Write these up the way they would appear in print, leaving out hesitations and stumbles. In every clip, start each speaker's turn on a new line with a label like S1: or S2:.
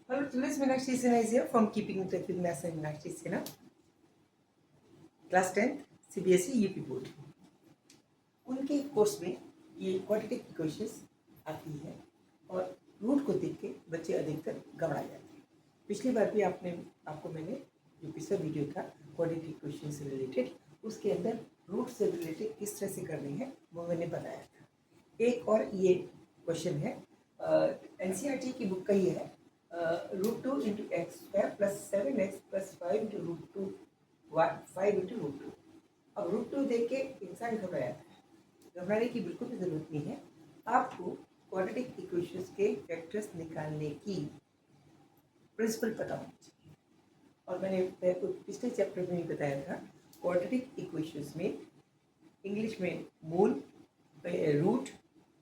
S1: Hello, today's Meenakshi Sinha is here from Keeping in Touch with Maths and Meenakshi Sinha, class 10th CBSE UP board. उनके course में ये quadratic equations आती है और root को देख के बच्चे अधिकतर घबरा जाते हैं। पिछली बार भी आपको मैंने जो पिछला वीडियो था क्वाड्रेटिक इक्वेशन से रिलेटेड, उसके अंदर रूट से रिलेटेड किस तरह से करनी है वो मैंने बताया था। एक और ये क्वेश्चन है, एनसीईआरटी की बुक का ही है, √2 into x square plus 7x plus 5 into √2 5 into √2। अब √2 देख के इंसान घबराया था। घबराने की बिल्कुल भी ज़रूरत नहीं है। आपको क्वाड्रेटिक इक्वेशंस के फैक्टर्स निकालने की प्रिंसिपल पता होनी चाहिए। और मैंने पिछले चैप्टर में भी बताया था, क्वाड्रेटिक इक्वेशंस में इंग्लिश में मूल, रूट,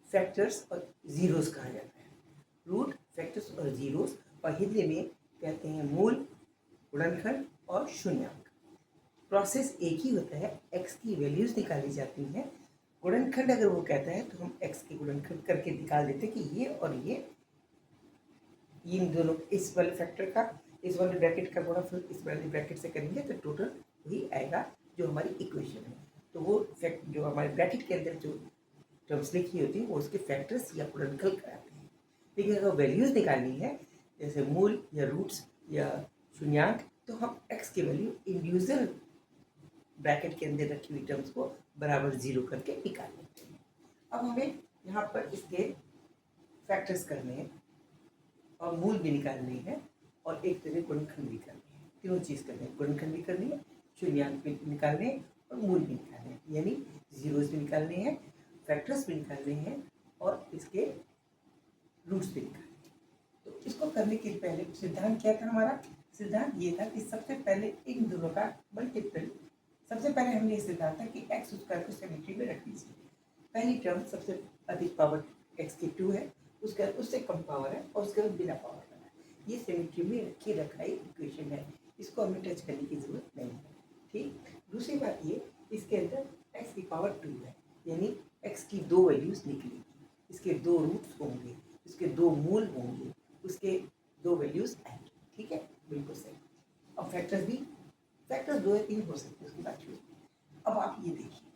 S1: फैक्टर्स और जीरोस कहा जाता है। रूट, फैक्टर्स और जीरोस, और हिंदी में कहते हैं मूल, गुणनखंड और शून्यंक। प्रोसेस एक ही होता है, एक्स की वैल्यूज निकाली जाती हैं। गुणनखंड अगर वो कहता है तो हम एक्स की गुणनखंड करके निकाल देते हैं कि ये और ये इन दोनों, इस वाले फैक्टर का इस वाले ब्रैकेट का गुणनफल इस वाले ब्रैकेट से करेंगे तो टोटल वही आएगा जो हमारी इक्वेशन है। तो वो फैक्ट जो हमारे ब्रैकेट के अंदर जो टर्म्स लिखी होती है वो उसके फैक्टर्स या गुणनखंड कराते हैं। लेकिन अगर वैल्यूज निकालनी है जैसे मूल या रूट्स या शून्यांक, तो हम एक्स की वैल्यू इंडिविजुअल ब्रैकेट के अंदर रखी हुई टर्म्स को बराबर जीरो करके निकाल लेते हैं। अब हमें यहाँ पर इसके फैक्टर्स करने हैं और मूल भी निकालने हैं और एक तरह गुणनखंड भी करने हैं। तीनों चीज़ करनी है, गुणनखंड भी करनी है, शून्यांक भी निकालने हैं और मूल भी निकालने हैं, यानी जीरोस भी निकालने हैं, फैक्टर्स भी निकालने हैं और इसके रूट्स भी निकालने हैं। तो इसको करने के पहले सिद्धांत क्या था हमारा? सिद्धांत ये था कि सबसे पहले इन दोनों का मल्टीपल, सबसे पहले हमने ये सिद्धांत था कि एक्स स्क्वायर को सिमेट्री में रख दीजिए। पहली टर्म सबसे अधिक पावर एक्स की 2 है, उसके उससे कम पावर है और उसके बिना पावर का है। ये सिमेट्री में रखी रखाई इक्वेशन है, इसको हमें टच करने की जरूरत नहीं है। ठीक। दूसरी बात ये, इसके अंदर एक्स की पावर 2 है, यानी एक्स की 2 वैल्यूज निकलेगी, इसके 2 रूट्स होंगे, इसके 2 मूल होंगे, उसके 2 वैल्यूज आएंगे। ठीक है, बिल्कुल सही। अब फैक्टर्स भी, फैक्टर्स 2 या 3 हो सकते हैं, उसकी बात छोड़िए। अब आप ये देखिए,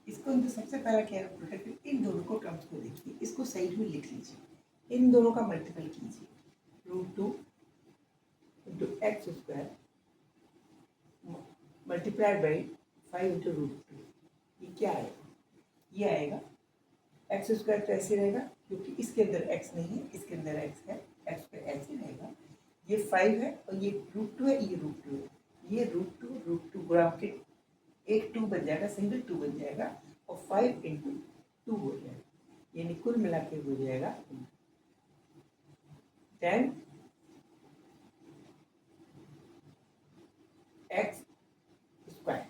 S1: इसको अंदर सबसे पहला क्या है, इन दोनों को टर्म्स को देखिए, इसको साइड में लिख लीजिए, इन दोनों का मल्टीपल कीजिए, √2 into x square multiplied by 5 into √2। ये क्या आएगा? ये आएगा एक्स स्क्वायर तो ऐसे रहेगा क्योंकि इसके अंदर एक्स नहीं है, इसके अंदर एक्स है, एक्स पे ऐसे रहेगा। ये 5 है और ये √2 है, ये √2 है, ये √2 गुणा के एक 2 बन जाएगा, सिंगल 2 बन जाएगा और 5 इंटू 2 हो जाएगा, यानी कुल मिला के हो जाएगा 10 एक्स स्क्वायर,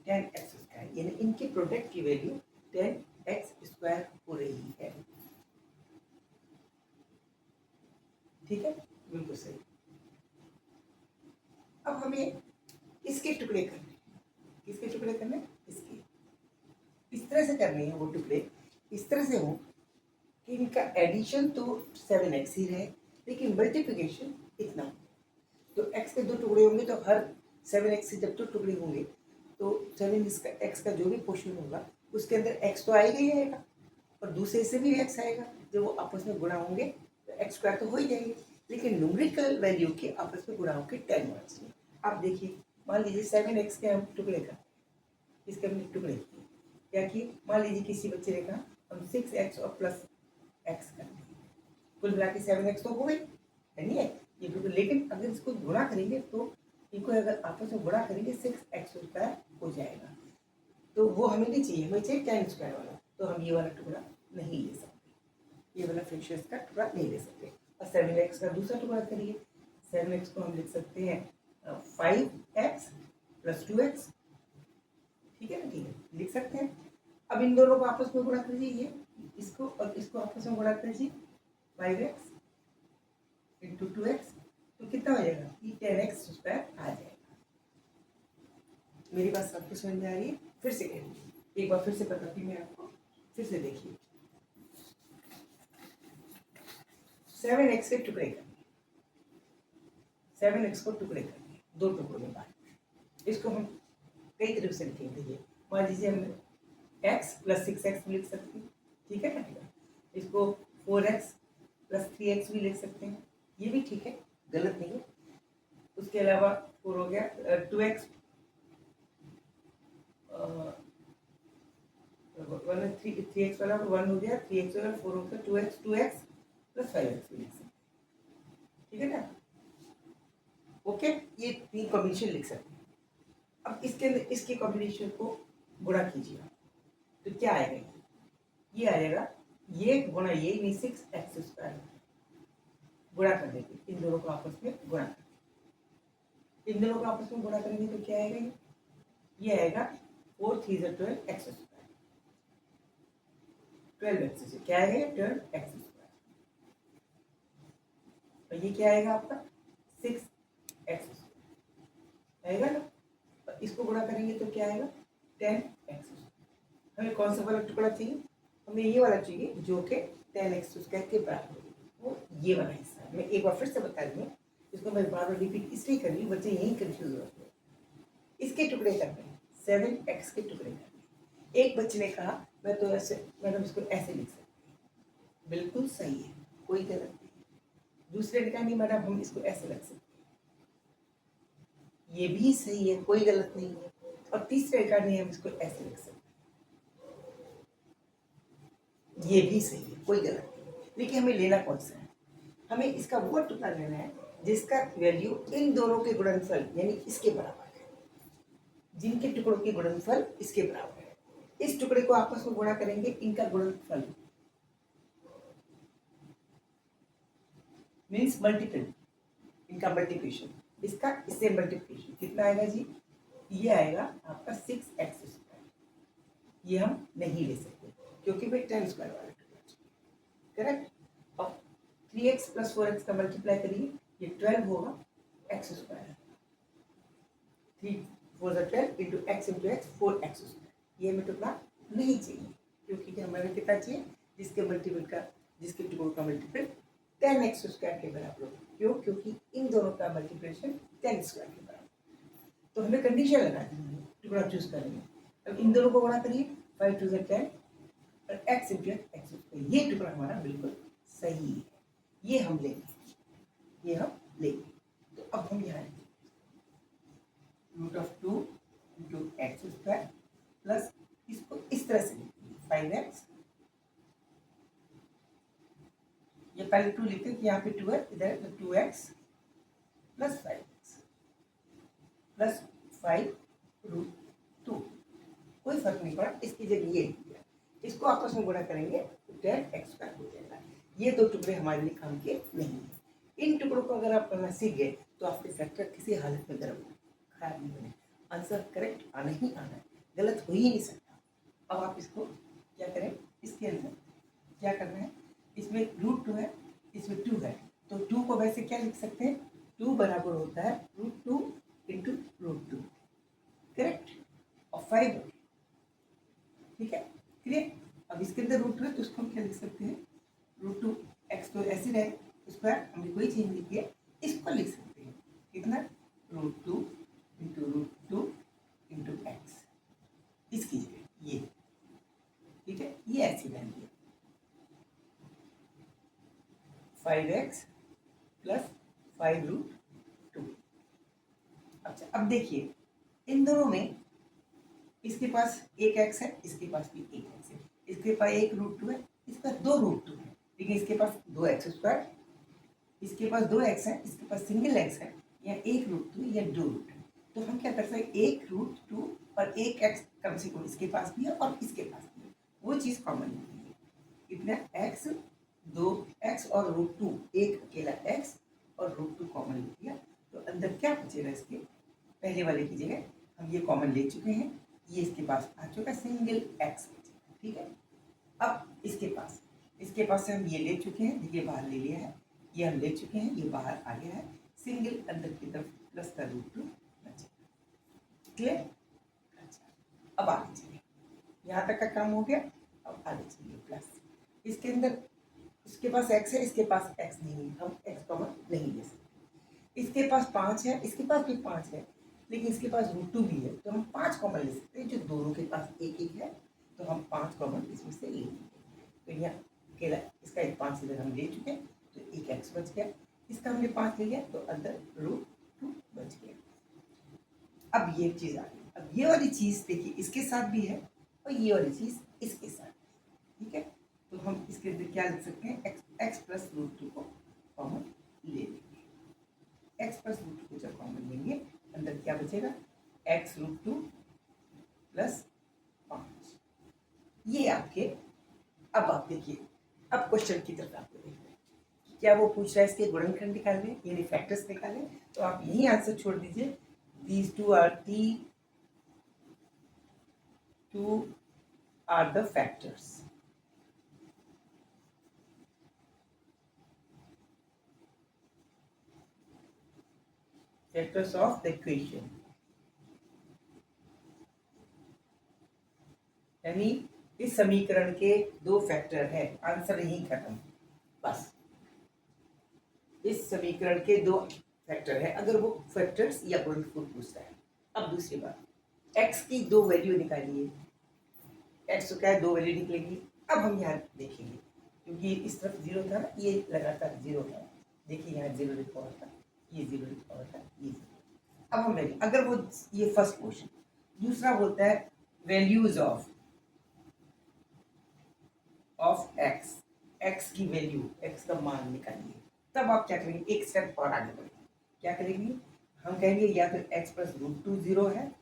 S1: 10 एक्स स्क्वायर, यानी इनके प्रोडक्ट की वैल्यू 10 एक्स स्क्वायर हो रही है। ठीक है, बिल्कुल सही। अब हमें इसके टुकड़े करने, किसके टुकड़े करने? इसके। इस तरह से करने हैं वो टुकड़े, इस तरह से हो कि इनका एडिशन तो 7x ही रहे लेकिन मल्टीप्लिकेशन इतना हो। तो x के 2 टुकड़े होंगे तो हर 7x से जब 2 टुकड़े होंगे तो 7x का जो भी पोर्शन होगा उसके अंदर x तो आएगा ही आएगा और दूसरे से भी x आएगा। जब वो आपस में गुणा होंगे तो एक्स स्क्वायर तो हो ही जाएंगे, लेकिन न्यूमेरिकल वैल्यू के आपस में गुणा होकर 10 मार्क्स में। आप देखिए, मान लीजिए 7x के हम टुकड़े कर, इसके हमने टुकड़े किए, क्या किए? मान लीजिए किसी बच्चे ने कहा हम 6x और प्लस x कर देंगे, कुल मिला के 7x तो हो गई है नहीं है ये बिल्कुल। लेकिन अगर इसको गुणा करेंगे तो इनको अगर आपस में गुणा करेंगे 6x स्क्वायर हो जाएगा, तो वो हमें नहीं चाहिए, हमें चाहिए 10 स्क्वायर वाला। तो हम ये वाला टुकड़ा नहीं ले सकते, ये वाला फ्रैक्शंस का टुकड़ा नहीं ले सकते। और 7x का दूसरा टुकड़ा करिए, 7x को हम लिख सकते हैं 5x प्लस 2x। ठीक है ना? ठीक है, लिख सकते हैं। अब इन दोनों को आपस में गुणा करिए, ये इसको और इसको आपस में गुणा करिए, 5x इंटू 2x, तो कितना हो जाएगा? ये 10x स्क्वायर आ जाएगा। मेरी बात सबको समझ में आ रही है? फिर से कह दीजिए, एक बार फिर से बताती मैं आपको, फिर से देखिए। 7x के टुकड़े करने, 7x को टुकड़े कर दिए, 2 टुकड़ों में बांट। इसको हम कई तरीके से लिखेंगे। मान लीजिए हम x प्लस 6x भी लिख सकते हैं, ठीक है ना। इसको 4x प्लस 3x भी लिख सकते हैं, ये भी ठीक है, गलत नहीं है। उसके अलावा 4 हो गया, 2x 3x वाला 1 हो गया, 3x वाला 4 हो गया, 2x प्लस 5x भी लिख सकते हैं, ठीक है ना। ओके, ये 3 कॉम्बिनेशन लिख सकते हैं। अब इसके अंदर इसके कॉम्बिनेशन को गुणा कीजिए, तो क्या आएगा, ये आएगा, ये गुणा ये नहीं 6x², गुणा कर देंगे इन दोनों को आपस में गुणा कर, इन दोनों को आपस में गुणा करेंगे तो क्या आएगा, ये आएगा 4 3 12x², 12x से क्या आएगा 12x², और ये क्या आएगा आपका 6x² आएगा ना। इसको गुणा करेंगे तो क्या आएगा 10x²। हमें कौन सा वाला टुकड़ा चाहिए, हमें ये वाला चाहिए जो कि 10x² के बराबर हो, वो ये वाला हिस्सा है। मैं एक बार फिर से बता दूँ, इसको मैं बार बार रिपीट इसलिए कर रही हूँ, बच्चे यही कंफ्यूज होते हैं। इसके टुकड़े करते हैं, 7x के टुकड़े करते हैं। एक बच्चे ने कहा मैं तो ऐसे, मैडम इसको ऐसे लिख सकती हूँ, बिल्कुल सही है, कोई गलत नहीं। दूसरे ने कहा नहीं मैडम हम इसको ऐसे लिख सकते हैं, ये भी सही है, कोई गलत नहीं है। और तीसरे का नहीं हम इसको ऐसे लिख सकते, ये भी सही है, कोई गलत नहीं। लेकिन हमें लेना कौन सा है, हमें इसका वो टुकड़ा लेना है जिसका वैल्यू इन दोनों के गुणनफल यानी इसके बराबर है, जिनके टुकड़ों के गुणनफल इसके बराबर है। इस टुकड़े को आपस में गुणा करेंगे, इनका गुणनफल मीन्स मल्टीपल, इनका मल्टीप्लिकेशन, इसका इससे मल्टीप्लिकेशन कितना आएगा जी, ये आएगा आपका 6x²। ये हम नहीं ले सकते क्योंकि भाई 10² वाला टुकड़ा, करेक्ट। अब 3x प्लस 4x का मल्टीप्लाई करिए, ये 12 होगा x², 3 4 12 into x into x 4x²। ये हमें टुकड़ा नहीं चाहिए क्योंकि हमें कितना चाहिए, जिसके मल्टीपल का, जिसके टुकड़ों का मल्टीपल 10x² के बराबर हो। क्यों, क्योंकि इन दोनों का मल्टीप्लिकेशन 10² के बराबर। तो हमें कंडीशन लगा दी, टुकड़ा चूज करेंगे। अब इन दोनों को गुणा करिए, 5 2 10 और x इंटू x²। ये टुकड़ा हमारा बिल्कुल सही है, ये हम लेंगे, ये हम लेंगे। तो अब हम यहाँ √2 इंटू x² प्लस इसको इस तरह से 5x, ये पहले 2 लिखते हैं, यहाँ पे 2 है, इधर 2x प्लस 5x प्लस 5√2, कोई फर्क नहीं पड़ा, इसकी जगह ये दिया, इसको आपस में गुणा करेंगे तो 10x² हो जाएगा। ये दो टुकड़े हमारे लिए काम के नहीं है। इन टुकड़ों को अगर आप करना सीख गए तो आपके फैक्टर किसी हालत में गर्म खराब नहीं बने, आंसर करेक्ट आना ही आना है, गलत हो ही नहीं सकता। अब आप इसको क्या करें, इसके अंदर क्या करना है, इसमें √2 है, इसमें 2 है, तो 2 को वैसे क्या लिख सकते हैं, 2 बराबर होता है √2 इंटू √2, करेक्ट, और 5, ठीक है, क्लियर। अब इसके अंदर √2 है तो उसको हम क्या लिख सकते हैं, √2 x तो ऐसे रहे, स्क्वायर हमने कोई चेंज नहीं किया, इसको लिख सकते हैं कितना, √2 इंटू √2 इंटू x, इसकी जगह ये, ठीक है, ये ऐसी वैल्यू 5x प्लस 5√2। अच्छा अब देखिए इन दोनों में, इसके पास एक x है, इसके पास भी एक x है, इसके पास एक √2 है, इसका 2 √2 है, लेकिन इसके पास 2x², इसके पास 2x है, इसके पास सिंगल x है, या एक √2 या 2 √2। तो हम क्या कर सकते हैं, एक √2 और एक x कम से कम इसके पास भी है और इसके पास भी है, वो चीज़ कॉमन नहीं है। कितना x, 2x और √2, एक अकेला x और √2 कॉमन ले लिया, तो अंदर क्या बचेगा, इसके पहले वाले की जगह हम ये कॉमन ले चुके हैं, ये इसके पास आ चुका सिंगल x, ठीक है। अब इसके पास से हम ये ले चुके हैं, ये बाहर ले लिया है, ये हम ले चुके हैं, ये बाहर आ गया है, सिंगल अंदर की तरफ प्लस का √2 बचेगा, क्लियर। अच्छा अब आगे चलिए, यहाँ तक का काम हो गया, अब आगे चलिए प्लस, इसके अंदर इसके पास x है, इसके पास x नहीं है, हम x कॉमन नहीं ले सकते। इसके पास 5 है, इसके पास भी 5 है, लेकिन इसके पास √2 भी है, तो हम 5 कॉमन ले सकते हैं। जो दोनों के पास एक एक है तो हम 5 कॉमन इसमें से ले लेंगे। तो यहाँ अकेला इसका एक 5 इधर हम ले चुके हैं, तो एक x बच गया, इसका हमने 5 ले लिया तो अंदर √2 बच गया। अब ये चीज़ आ गई। अब ये वाली चीज़ देखिए इसके साथ भी है और ये वाली चीज़ इसके साथ, ठीक है। तो हम इसके अंदर क्या लिख सकते हैं, x प्लस √2 को कॉमन ले लेंगे। x प्लस √2 को जब कॉमन लेंगे अंदर क्या बचेगा, x √2 प्लस 5। ये आपके, अब आप देखिए, अब क्वेश्चन की तरफ आपको देखना है कि क्या वो पूछ रहा है इसके गुणनखंड निकालने यानी फैक्टर्स निकालें। तो आप यही आंसर छोड़ दीजिए, these two are the factors. Factors of the equation. यानी इस समीकरण के 2 फैक्टर है, आंसर यही खत्म, बस। इस समीकरण के 2 फैक्टर है, अगर वो फैक्टर्स या गुणनफल पूछता है। अब दूसरी बात, x की 2 वैल्यू निकालिए, x तो क्या है 2 वैल्यू निकलेगी। अब हम यहाँ देखेंगे, क्योंकि इस तरफ 0 था ना, ये लगातार 0 है, देखिए यहाँ 0 लिखा हुआ था, ये 0 लिखा हुआ था, ये 0। अब हम देखें, अगर वो, ये फर्स्ट क्वेश्चन, दूसरा बोलता है वैल्यूज ऑफ x की वैल्यू, x का मान निकालिए। तब आप क्या करेंगे, एक स्टेप और आगे बढ़ेंगे। क्या करेंगे, हम कहेंगे या तो x प्लस √2 0 है,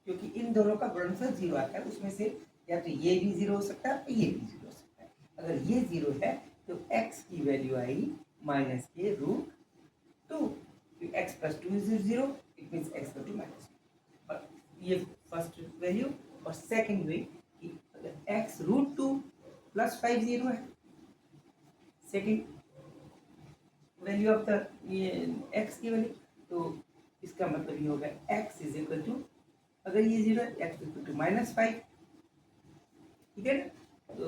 S1: क्योंकि इन दोनों का गुणनफल 0 आता है, उसमें से या तो ये भी 0 हो सकता है और ये भी 0 हो सकता है। अगर ये 0 है तो x की वैल्यू आई माइनस के √2, x plus 2 is 0, it means x का 2 माइनस। और ये फर्स्ट वैल्यू, और सेकेंड वे कि अगर x √2 प्लस 5 0 है, सेकेंड वैल्यू ऑफ द ये x की वैल्यू, तो इसका मतलब ये होगा x इज इक्वल टू, अगर ये 0 है x इज इक्वल टू -5, ठीक है ना। तो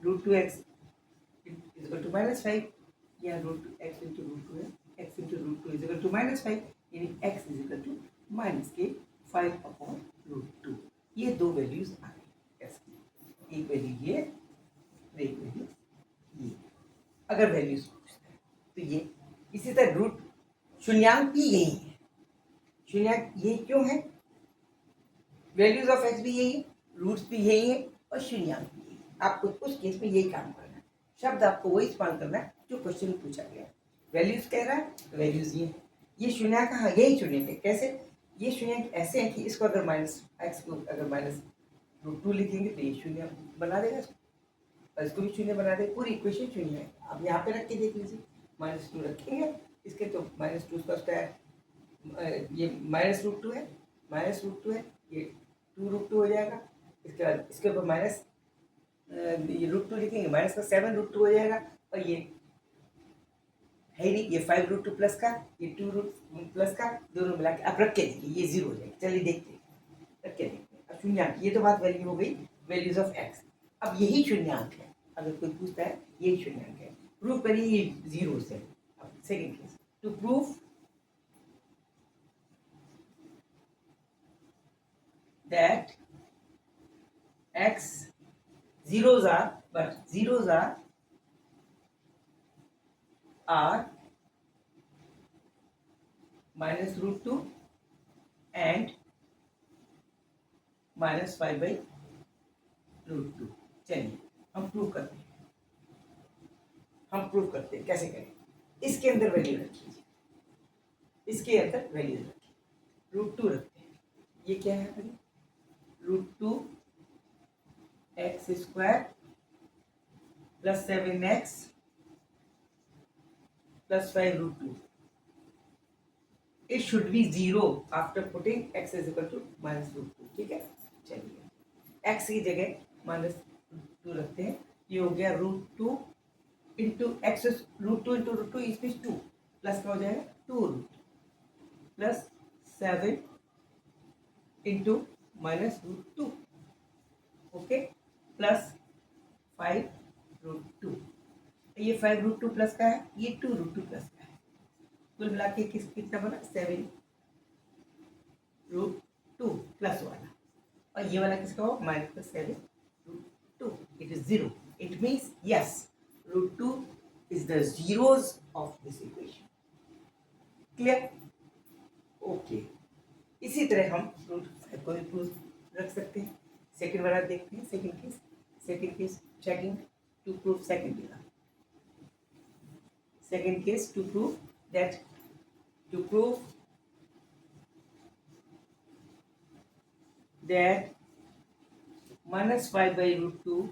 S1: √2x इज इक्वल टू -5, या √2x इंटू √2 है, x into √2 is equal to -5, यानी x इज इक्वल टू -5/√2। ये 2 वैल्यूज आ गई x की, एक वैल्यू ये, एक वैल्यू ये। अगर वैल्यूज पूछता है तो ये, इसी तरह रूट शून्यांक भी यही है, शून्यांक ये क्यों है, वैल्यूज ऑफ x भी यही है, रूट्स भी यही है और शून्यांक भी यही है। आपको उस केस में यही काम करना है, शब्द आपको वही इस्तेमाल करना है जो क्वेश्चन में पूछा गया। वैल्यूज कह रहा है तो वैल्यूज ये शून्यांक का यही शून्यांक है। कैसे, ये शून्यांक ऐसे है कि इसको अगर -x को अगर -√2 लिखेंगे तो ये शून्य बना देगा इसको, और इसको भी शून्य बना देगा, पूरी इक्वेशन शून्य है। आप यहाँ पे रख के देख लीजिए, -2 रखेंगे इसके तो -2 का स्क्वायर, ये -√2 है, -√2 है, ये 2√2 हो जाएगा। इसके बाद इसके ऊपर माइनस ये √2 लिखेंगे, माइनस का 7√2 हो जाएगा, और ये है नहीं, ये 5√2 प्लस का, ये 2 प्लस का, दोनों मिला के आप रख के देखिए, ये 0 हो जाएगा। चलिए देखते हैं, रख के देखते हैं। अब शून्यांक, ये तो बात वैल्यू हो गई, वैल्यूज ऑफ x। अब यही शून्यांक है, अगर कोई पूछता है यही शून्यांक है, प्रूव करिए ये 0 से। अब second case, to prove that x zeros are, but zeros are -√2 and -5/√2। चलिए हम प्रूव करते हैं, कैसे करें। इसके अंदर वैल्यू रखिए, इसके अंदर वैल्यू रखिए, √2 रखते हैं, ये क्या है भाई, √2x² plus 7x plus 5√2। It should be 0 after putting x is equal to -√2, ठीक है। चलिए x की जगह -2 रखते हैं, ये हो गया √2 इंटू एक्स, √2 इंटू √2 इसमें 2 प्लस का हो जाएगा 2√2 प्लस 7 इंटू -√2, ओके, प्लस 5√2। ये 5√2 प्लस का है, ये 2√2 प्लस का है, कुल मिला के कितना बना 7√2 प्लस वाला, और ये वाला किसका हो -7√2, it is 0. It means yes, √2 is the zeros of this equation. Clear? Okay. इसी तरह हम √5 को भी प्रूफ रख सकते हैं। सेकंड वाला देखते हैं, second case checking to prove second वाला। Second case to prove that -5/√2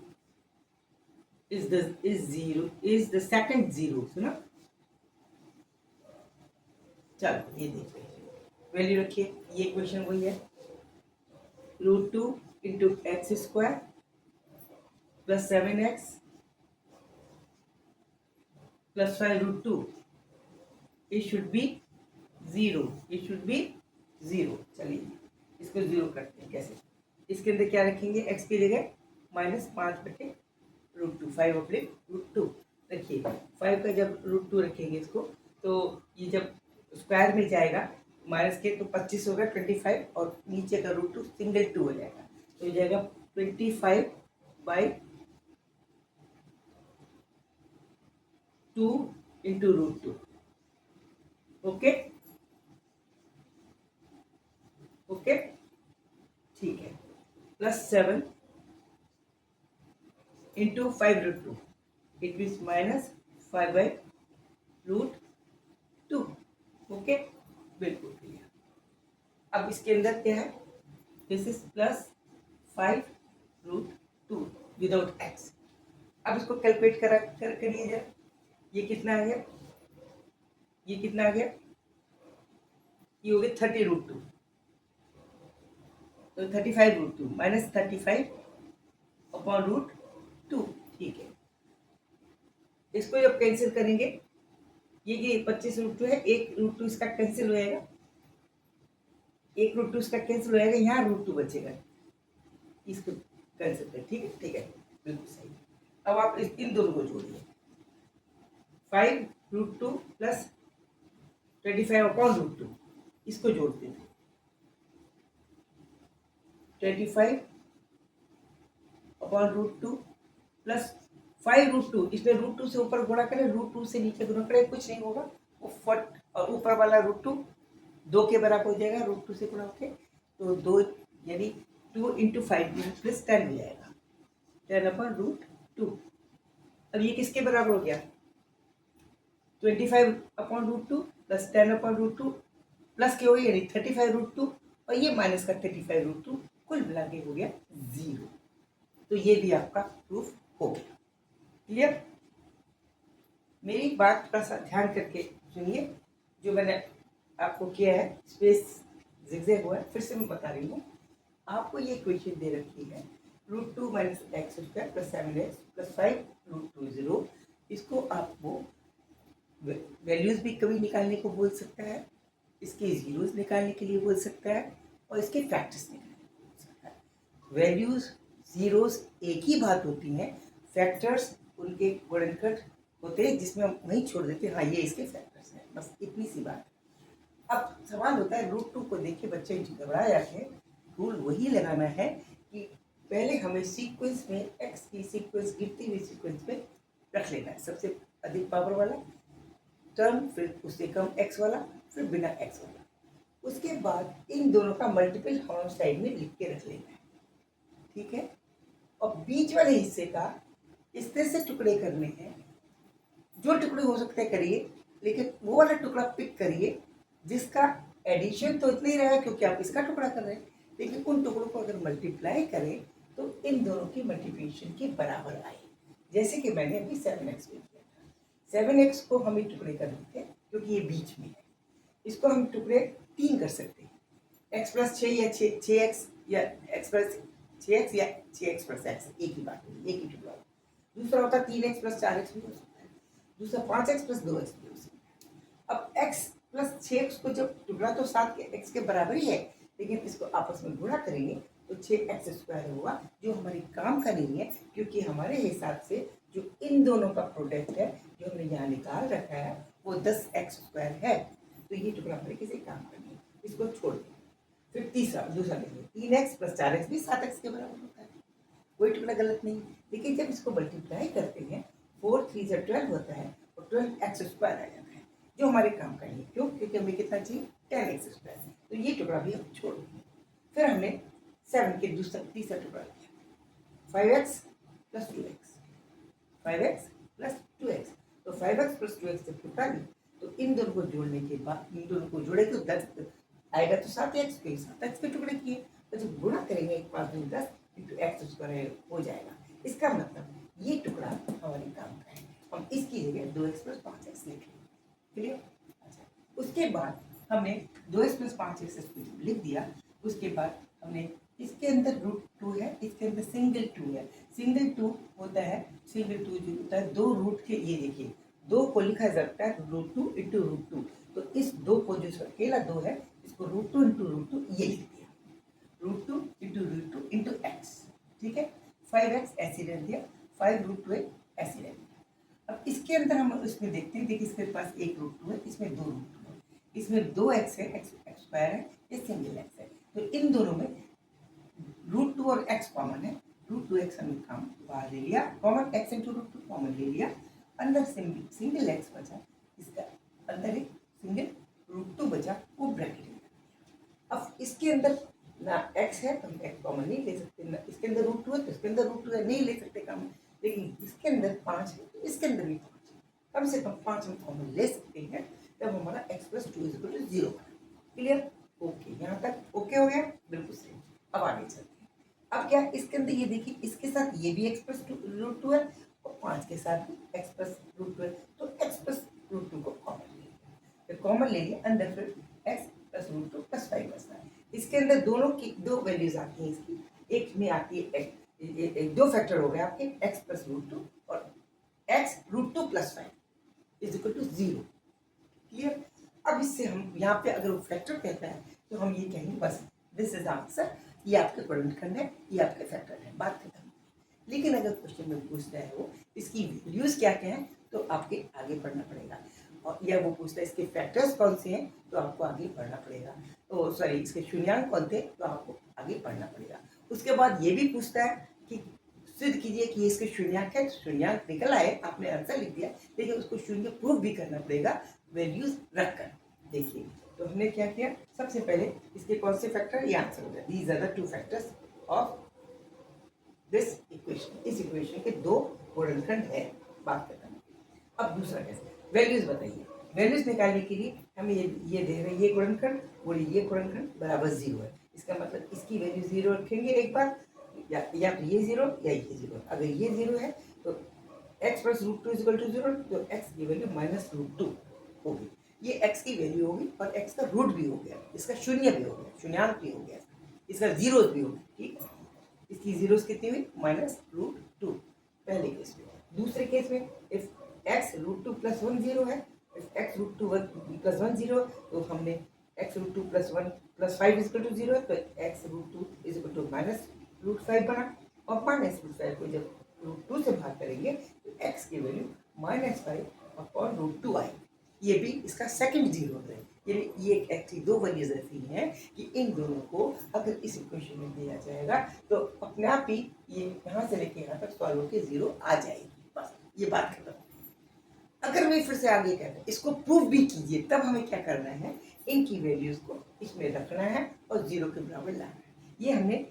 S1: is the second zero, सुना? चलो ये देखते हैं, वैल्यू रखिए, ये इक्वेशन वही है, √2 into x² plus 7x plus 5√2, it should be 0, चलिए इसको 0 करते हैं। कैसे? इसके अंदर क्या रखेंगे, x की जगह -5/√2, 5/√2 रखिए। 5 का जब √2 रखेंगे इसको, तो ये जब स्क्वायर में जाएगा माइनस के, तो 25 होगा 25, और नीचे का √2 सिंगल 2 हो जाएगा, तो ये जाएगा 25/2 into √2। ओके, ठीक है, plus 7 into 5√2, it means -5/√2। Okay, बिल्कुल क्लियर। अब इसके अंदर क्या है, this is plus 5√2 without x. अब इसको कैलकुलेट करिए जरा, ये कितना आ गया, ये हो गया 30√2, तो 35√2 -35/√2, ठीक है। इसको जब कैंसिल करेंगे, ये 25√2 है, एक √2 इसका कैंसिल हो जाएगा, यहाँ √2 बचेगा, इसको कैंसिल करें, ठीक है, बिल्कुल सही। अब आप इन दोनों को जोड़िए, 5√2 प्लस 25/√2, इसको जोड़ते हैं, 25/√2 प्लस 5√2, इसमें √2 से ऊपर गुणा करें, √2 से नीचे गुणा करें, कुछ नहीं होगा, वो फट, और ऊपर वाला √2 2 के बराबर हो जाएगा, √2 से गुणा होके, तो 2 यानी 2 into 5 प्लस 10 हो जाएगा, 10/√2। अब ये किसके बराबर हो गया, 25/√2 प्लस 10/√2 प्लस के हो गया, यानी 35√2, और ये माइनस का 35√2, कुल मिला के हो गया 0। तो ये भी आपका प्रूफ हो गया। क्लियर? मेरी बात थोड़ा सा ध्यान करके सुनिए, जो मैंने आपको किया है, स्पेस जिगजैग हुआ है, फिर से मैं बता रही हूँ। आपको ये क्वेश्चन दे रखी है, √2 - x² + 7x + 5√2 0। इसको आपको वैल्यूज भी कभी निकालने को बोल सकता है, इसके जीरोस निकालने के लिए बोल सकता है, और इसके फैक्टर्स निकालने के लिए बोल सकता है। वैल्यूज जीरोस एक ही बात होती हैं, फैक्टर्स उनके गुणनखंड होते हैं, जिसमें हम वहीं छोड़ देते हैं, हाँ ये इसके फैक्टर्स हैं, बस इतनी सी बात। अब सवाल होता है, √2 को देख के बच्चे घबरा जाते हैं। रूल वही लगाना है कि पहले हमें सीक्वेंस में एक्स की सीक्वेंस, गिरती हुई सीक्वेंस में रख लेना है, सबसे अधिक पावर वाला टर्म, फिर उससे कम एक्स वाला, फिर बिना एक्स वाला। उसके बाद इन दोनों का मल्टीपल हॉर्न साइड में लिख के रख लेना है, ठीक है। और बीच वाले हिस्से का इस तरह से टुकड़े करने हैं, जो टुकड़े हो सकते हैं करिए, लेकिन वो वाला टुकड़ा पिक करिए जिसका एडिशन तो इतना ही रहेगा क्योंकि आप इसका टुकड़ा कर रहे हैं, लेकिन उन टुकड़ों को अगर मल्टीप्लाई करें तो इन दोनों की मल्टीप्लिकेशन के बराबर आए। जैसे कि मैंने अभी 7x में किया था, 7x को हम एक टुकड़े कर देते हैं क्योंकि ये बीच में है, इसको हम टुकड़े 3 कर सकते हैं, x + 6 या 6x या x + 6x या 6x + x, एक ही बात होगी, एक ही टुकड़ा। दूसरा होता है 3x + 4x भी हो सकता है, दूसरा 5x + 2x भी हो सकता है। अब x + 6x को जब टुकड़ा तो 7 के x के बराबर ही है, लेकिन इसको आपस में गुणा करेंगे तो 6x² होगा, जो हमारे काम का नहीं है, क्योंकि हमारे हिसाब से जो इन दोनों का प्रोडक्ट है, जो हमने यहाँ निकाल रखा है, वो 10x² है, तो ये टुकड़ा हमें किसी काम का नहीं है, इसको छोड़ दें। फिर दूसरा देखिए 3x + 4x भी 7x के बराबर होता है, कोई टुकड़ा गलत नहीं। लेकिन जब इसको मल्टीप्लाई करते हैं 4 3 से 12 होता है और 12x² आ जाता है, जो हमारे काम का नहीं है। क्यों? क्योंकि हमें कितना चाहिए 10x²। तो ये टुकड़ा भी हम छोड़ देंगे। फिर हमने 7 के तीसरा टुकड़ा लिया 5x + 2x, 5x + 2x। तो 5x + 2x जब टुकड़ा लिया तो इन दोनों को जोड़ने के बाद, इन दोनों को जोड़े तो 10 आएगा, तो 7x के टुकड़े किए, तो जब गुणा करेंगे 5 × 10 × x² हो जाएगा। इसका मतलब ये टुकड़ा हमारे काम का है, हम इसकी जगह 2x + 5x लिखेंगे। क्लियर? अच्छा, उसके बाद हमने 2x + 5x लिख दिया। उसके बाद हमने इसके अंदर √2 है, इसके अंदर सिंगल 2 है। सिंगल 2 होता है, सिंगल 2 जो होता है 2 रूट के, ये देखिए 2 को लिखा जाता है √2 × √2। तो इस 2 को जो अकेला 2 है इसको √2 × √2 ये लिख दिया, √2 × √2 × x। ठीक है, 5x ऐसे रख दिया, 5 √2 ऐसे रख दिया। अब इसके अंदर हम इसमें देखते हैं, देखिए इसके पास एक √2 है, इसमें 2 √2 है, इसमें 2x है, x² है, ये सिंगल x है। तो इन दोनों में √2 और x कॉमन है, √2x हमने काम बाहर ले लिया, कॉमन x × √2 कॉमन ले लिया, अंदर सिंगल x बचा, इसका अंदर एक सिंगल √2 बचा, वो ब्रैकेट में। अब इसके अंदर ना x है तो हम x कॉमन नहीं ले सकते, ना इसके अंदर √2 है तो इसके अंदर √2 है, नहीं ले सकते कॉमन। लेकिन इसके अंदर 5 है तो इसके अंदर भी 5 है, कम से कम 5 हम कॉमन ले सकते हैं, तब हमारा x + 2 = 0 बना। क्लियर? ओके, यहाँ तक ओके हो गया, बिल्कुल सही। अब आगे चलते हैं। अब क्या इसके अंदर ये देखिए, इसके साथ ये भी x + √2 है और 5 के साथ भी x + √2 है, तो x + √2 को कॉमन ले लिया। फिर कॉमन ले लिया, अंदर फिर x + √2 + 5 बचता है। इसके अंदर दोनों की दो वैल्यूज आती हैं, इसकी एक में आती है दो फैक्टर हो गए आपके x + √2 और x √2 + 5 = 0। क्लियर? अब इससे हम यहाँ पे अगर वो फैक्टर कहता है तो हम ये कहेंगे बस दिस इज आंसर, ये आपके गुणनखंड है, ये आपके फैक्टर है, बात खत्म। लेकिन अगर क्वेश्चन में पूछता है वो इसकी वैल्यूज क्या क्या है, तो आपके आगे पढ़ना पड़ेगा। और या वो पूछता है इसके फैक्टर्स कौन से हैं, तो आपको आगे पढ़ना पड़ेगा। तो सॉरी, इसके शून्यांक कौन थे, तो आपको आगे पढ़ना पड़ेगा। उसके बाद ये भी पूछता है कि सिद्ध कीजिए कि इसके शून्यांक है, शून्यांक निकल आए, आपने आंसर लिख दिया, लेकिन उसको शून्य प्रूव भी करना पड़ेगा वैल्यूज रखकर। देखिए, तो हमने क्या किया, सबसे पहले इसके कौन से फैक्टर, ये आंसर हो गया, these are the 2 factors of this equation. इस इक्वेशन के 2 गुणनखंड है, बात खत्म। अब दूसरा कैसे, वैल्यूज बताइए। वैल्यूज निकालने के लिए हमें ये दे रहे हैं, ये गुणनखंड और ये गुणनखंड बराबर 0 है, इसका मतलब इसकी वैल्यू 0 रखेंगे एक बार, या तो ये 0 या ये 0। अगर ये 0 है तो x + √2 = 0, तो x की वैल्यू -√2 होगी। ये x की वैल्यू होगी और x का रूट भी हो गया, इसका शून्य भी हो गया, शून्यांक भी हो गया, इसका जीरोस भी हो गया। ठीक है, इसकी जीरोस कितनी हुई, -√2 पहले केस में। दूसरे केस में इफ x √2 + 1 0 है, इफ x √2 + 1 0, तो हमने x √2 + 1 + 5 = 0 है, तो x √2 = -√5 बना, और -√5 को जब √2 से भाग करेंगे तो x की वैल्यू -5/√2 आएगी। ये भी इसका सेकंड जीरो है। ये एक्चुअली 2 वैल्यूज ऐसी हैं कि इन दोनों को अगर इस इक्वेशन में दिया जाएगा तो अपने आप ही ये यहाँ से लेके यहाँ तक सॉल्व होकर 0 आ जाएगी, बस ये बात खत्म। अगर मैं फिर से आगे कहता हूँ इसको प्रूव भी कीजिए, तब हमें क्या करना है, इनकी वैल्यूज को इसमें रखना है और 0 के बराबर लाना है। ये हमने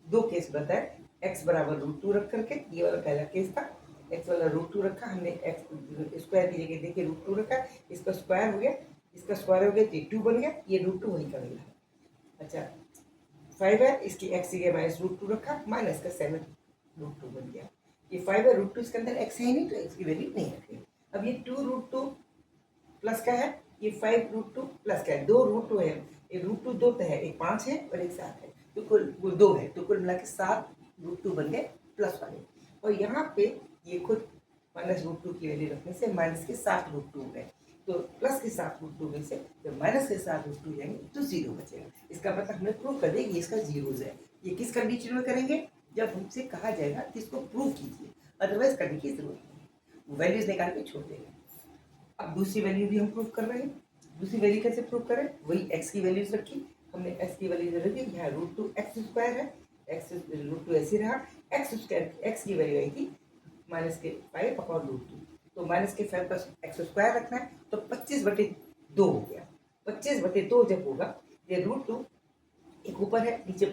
S1: 2 केस बताए, x = √2 रख करके, ये वाला पहला केस था, x वाला √2 रखा हमने, x स्क्वायर की जगह देखिए √2 रखा, इसका स्क्वायर हो गया, इसका स्क्वायर हो गया तो 2 बन गया, ये √2 वहीं का मिला। अच्छा 5 है, इसकी x की जगह -√2 रखा, माइनस का 7 √2 बन गया। ये 5 है, √2 इसके अंदर x है ही नहीं, तो इसकी वैल्यू नहीं रखेंगे। अब ये 2 √2 प्लस का है, ये 5 √2 प्लस का है, 2 √2 है, ये √2 2 तो है, एक 5 है और एक 7 है, तो कुल 2 है, तो कुल मिला के 7 √2 बन गए प्लस वाले। और यहाँ पे ये खुद -√2 की वैल्यू रखने से माइनस के 7 √2 हो गए, तो प्लस के 7 √2 में से जब माइनस के 7 √2 जाएंगे तो 0 बचेगा। इसका मतलब हमने प्रूव कर दिया कि इसका जीरोज है। ये किस कंडीशन में करेंगे, जब हमसे कहा जाएगा कि इसको प्रूव कीजिए, अदरवाइज करने की जरूरत नहीं, वैल्यूज निकाल के छोड़ देंगे। अब दूसरी वैल्यू भी हम प्रूव कर रहे हैं। दूसरी वैल्यू कैसे प्रूव करें? वही x की वैल्यूज रखी, हमने x की वैल्यू रखी, यहाँ √2x² है, x √2 ऐसे रहा, x की वैल्यू आएगी -5/√2, तो -5 प्लस x² रखना है, तो 25/2 हो गया। 25/2 जब होगा, ये √2 एक ऊपर है, नीचे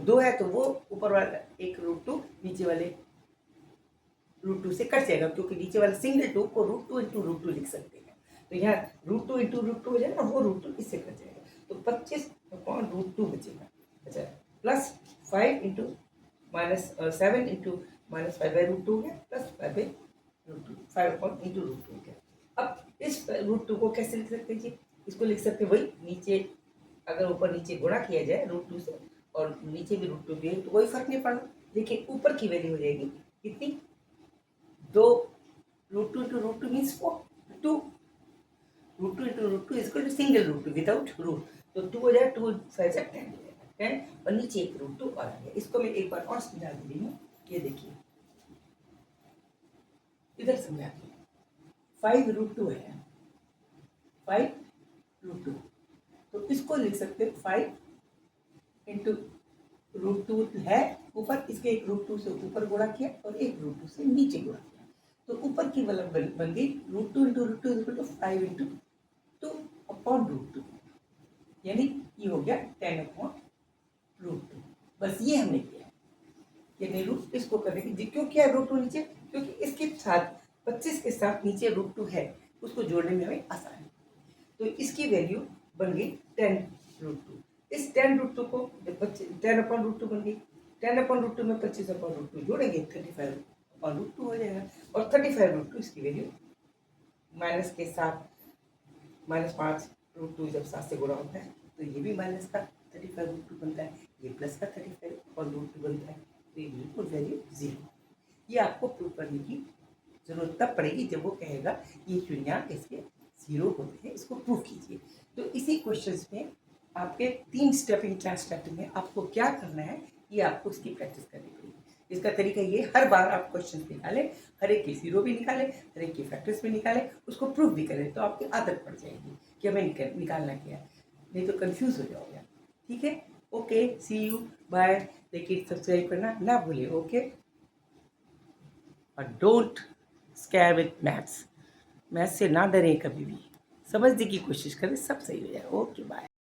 S1: 2 है, तो वो ऊपर वाला एक √2 नीचे वाले √2 से कट जाएगा, क्योंकि नीचे वाले सिंगल 2 को √2 × √2 लिख सकते हैं। तो यहाँ √2 × √2 हो जाएगा, वो √2 इससे कट जाएगा, तो 25/√2 बचेगा। अच्छा, प्लस 5 × -7 × -5/√2 है, प्लस 5/√2, 5/√2 हो गया। अब इस √2 को कैसे लिख सकते हैं जी? इसको लिख सकते हैं वही नीचे, अगर ऊपर नीचे गुणा किया जाए √2 से, और नीचे भी √2 भी है, तो कोई फर्क नहीं पड़ना, लेकिन ऊपर की वैल्यू हो जाएगी कितनी? 2 √2 × √2 means 2, √2 × √2 is equal to single √2 without root, तो 2 हो जाएगा, 2 5 10 हो जाएगा 10, और नीचे एक √2 और आ गया। इसको मैं एक बार और समझा दे रही हूँ, ये देखिए इधर समझा दो। 5√2 है, 5√2, तो इसको लिख सकते हैं 5 × √2 है ऊपर, इसके एक √2 से ऊपर गुणा किया और एक √2 से नीचे गुणा किया, तो ऊपर की वाला बन गई √2 × √2 इज इक्वल टू 5 × 2/√2, यानी ये हो गया 10/√2। बस ये हमने किया, यानी रूट इसको करने की, क्यों किया √2 नीचे? क्योंकि इसके साथ 25 के साथ नीचे √2 है, उसको जोड़ने में हमें आसान है, तो इसकी वैल्यू बन गई 10√2। इस 10√2 को 10/√2 बन गई, 10/√2 में 25/√2 जोड़ेंगे, 35/√2 हो जाएगा, और 35/√2 इसकी वैल्यू माइनस के साथ -5√2 जब 7 से गुणा होता है, तो ये भी माइनस का 35/√2 बनता है, ये प्लस का 35/√2 बनता है, तो ये बिल्कुल वैल्यू 0। ये आपको प्रूव करने की जरूरत तब पड़ेगी जब वो कहेगा ये शून्यांक इसके 0 होते हैं, इसको प्रूव कीजिए। तो इसी क्वेश्चंस में आपके 3 स्टेप इन 4 स्टेप में आपको क्या करना है, ये आपको इसकी प्रैक्टिस करनी पड़ेगी। इसका तरीका ये, हर बार आप क्वेश्चन निकालें, हर एक की 0 भी निकालें, हर एक की फैक्टर्स भी निकालें, उसको प्रूव भी करें, तो आपकी आदत पड़ जाएगी कि हमें निकालना क्या है, नहीं तो कंफ्यूज हो जाओगे। ठीक है, ओके, सी यू, बाय। लेकिन सब्सक्राइब करना ना भूलें, ओके। और डोंट स्कैर विथ मैथ्स से ना डरें कभी भी, समझने की कोशिश करें, सब सही हो जाए। Okay, bye.